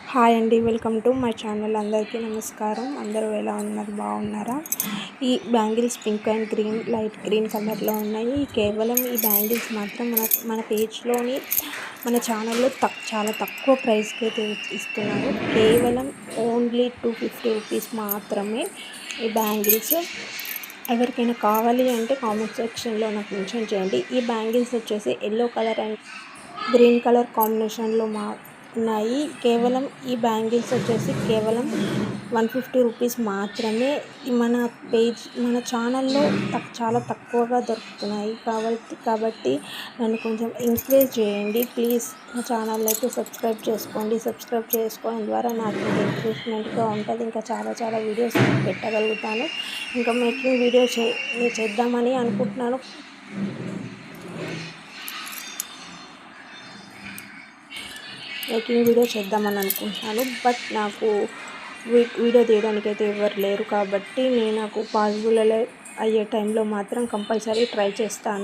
Hi అండి, welcome to my channel. అందరికీ నమస్కారం. అందరూ ఎలా ఉన్నారు? బాగున్నారా? ఈ bangles pink and green, light green కలర్లో ఉన్నాయి. కేవలం ఈ బ్యాంగిల్స్ మాత్రం మన పేజ్లోని మన ఛానల్లో చాలా తక్కువ ప్రైస్కి అయితే ఇస్తున్నారు. కేవలం ఓన్లీ 250 రూపీస్ మాత్రమే ఈ బ్యాంగిల్స్. ఎవరికైనా కావాలి అంటే కామెంట్ సెక్షన్లో నాకు మెన్షన్ చేయండి. ఈ బ్యాంగిల్స్ వచ్చేసి yellow colour and green colour కాంబినేషన్లో ఉన్నాయి. కేవలం ఈ బ్యాంగిల్స్ వచ్చేసి కేవలం 150 రూపీస్ మాత్రమే. మన ఛానల్లో చాలా తక్కువగా దొరుకుతున్నాయి కాబట్టి నన్ను కొంచెం ఎంకరేజ్ చేయండి ప్లీజ్. నా ఛానల్ అయితే సబ్స్క్రైబ్ చేసుకోండి. సబ్స్క్రైబ్ చేసుకోవడం ద్వారా నాకు ఎంకరేజ్మెంట్గా ఉంటుంది. ఇంకా చాలా వీడియోస్ పెట్టగలుగుతాను. ఇంకా మేకింగ్ వీడియో చేద్దామని అనుకుంటున్నాను. మేకింగ్ వీడియో చేద్దామని అనుకుంటున్నాను. బట్ నాకు వీడియో తీయడానికి అయితే ఎవరు లేరు కాబట్టి నాకు పాసిబుల్ అయ్యే టైంలో మాత్రం కంపల్సరీ ట్రై చేస్తాను.